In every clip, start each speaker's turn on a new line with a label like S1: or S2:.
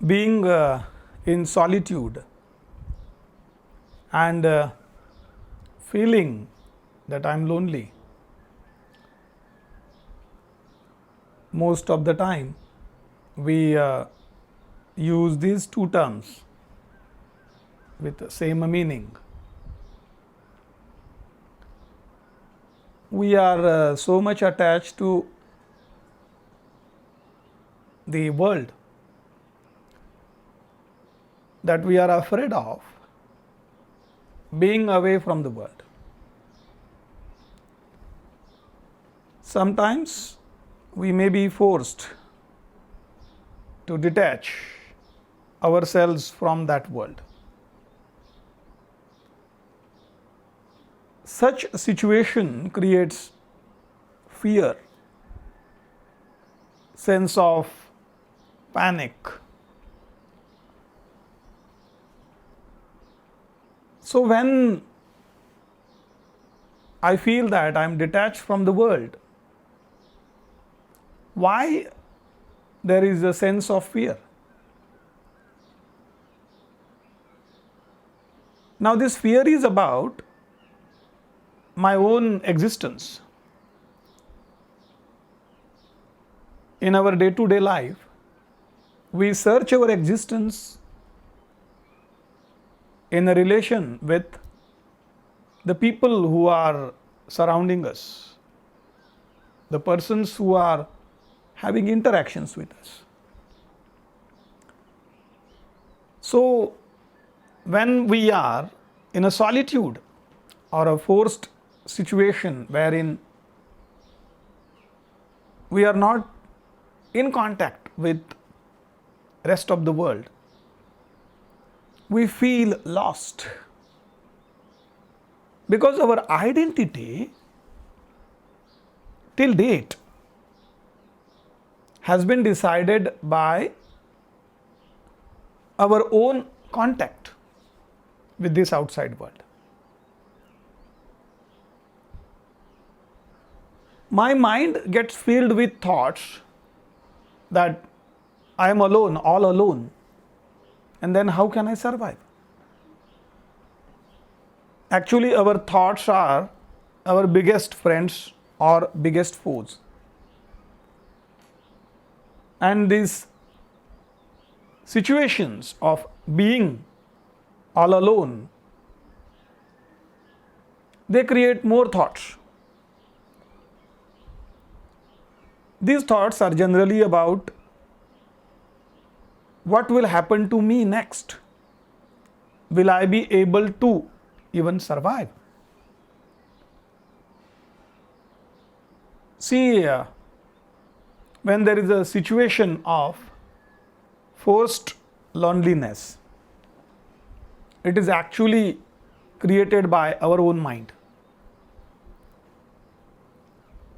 S1: being in solitude and feeling that I'm lonely most of the time, we use these two terms with the same meaning. We are so much attached to the world that we are afraid of being away from the world. Sometimes we may be forced to detach ourselves from that world. Such a situation creates fear, sense of panic. So when I feel that I am detached from the world, why there is a sense of fear? Now this fear is about my own existence. In our day-to-day life, we search our existence in a relation with the people who are surrounding us, the persons who are having interactions with us. So, when we are in a solitude or a forced situation wherein we are not in contact with rest of the world, we feel lost because our identity till date has been decided by our own contact with this outside world. My mind gets filled with thoughts that I am alone, all alone, and then how can I survive? Actually, our thoughts are our biggest friends or biggest foes. And these situations of being all alone, they create more thoughts. These thoughts are generally about what will happen to me next. Will I be able to even survive? See, when there is a situation of forced loneliness, it is actually created by our own mind.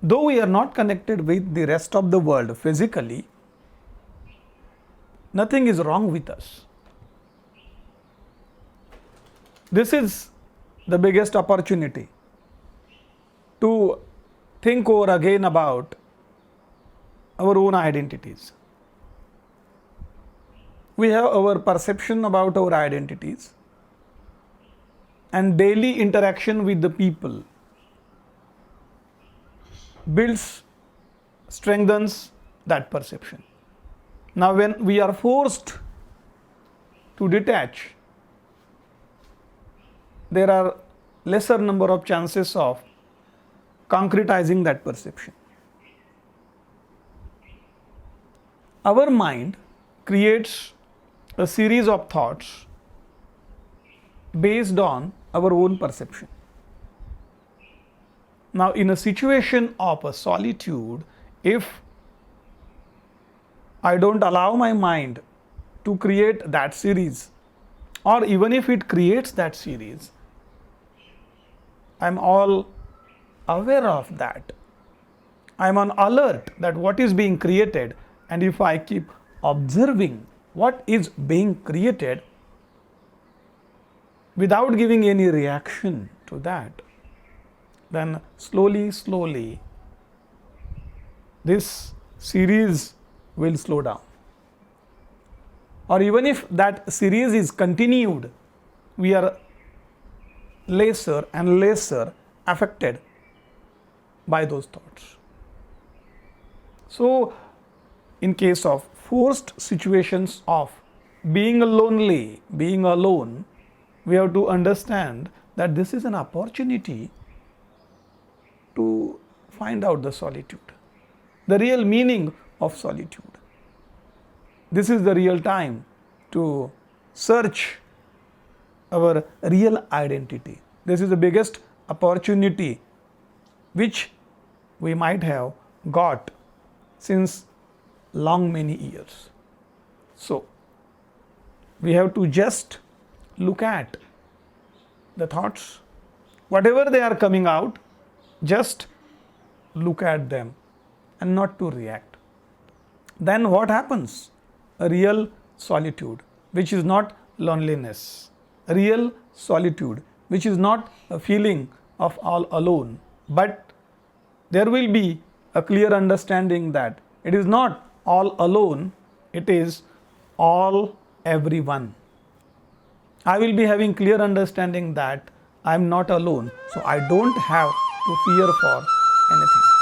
S1: Though we are not connected with the rest of the world physically, nothing is wrong with us. This is the biggest opportunity to think over again about our own identities. We have our perception about our identities, and daily interaction with the people builds, strengthens that perception. Now, when we are forced to detach, there are lesser number of chances of concretizing that perception. Our mind creates a series of thoughts based on our own perception. Now, in a situation of a solitude, if I don't allow my mind to create that series, or even if it creates that series, I'm all aware of that. I'm on alert that what is being created, and if I keep observing what is being created without giving any reaction to that, then slowly this series will slow down. or even if that series is continued, we are lesser and lesser affected by those thoughts. So, in case of forced situations of being lonely, being alone, we have to understand that this is an opportunity to find out the solitude, the real meaning of solitude. This is the real time to search our real identity. This is the biggest opportunity which we might have got since long many years. So, we have to just look at the thoughts, whatever they are coming out, just look at them and not to react. Then what happens? A real solitude, which is not loneliness. A real solitude, which is not a feeling of all alone, but there will be a clear understanding that it is not all alone, it is all everyone. I will be having clear understanding that I am not alone, so I don't have to fear for anything.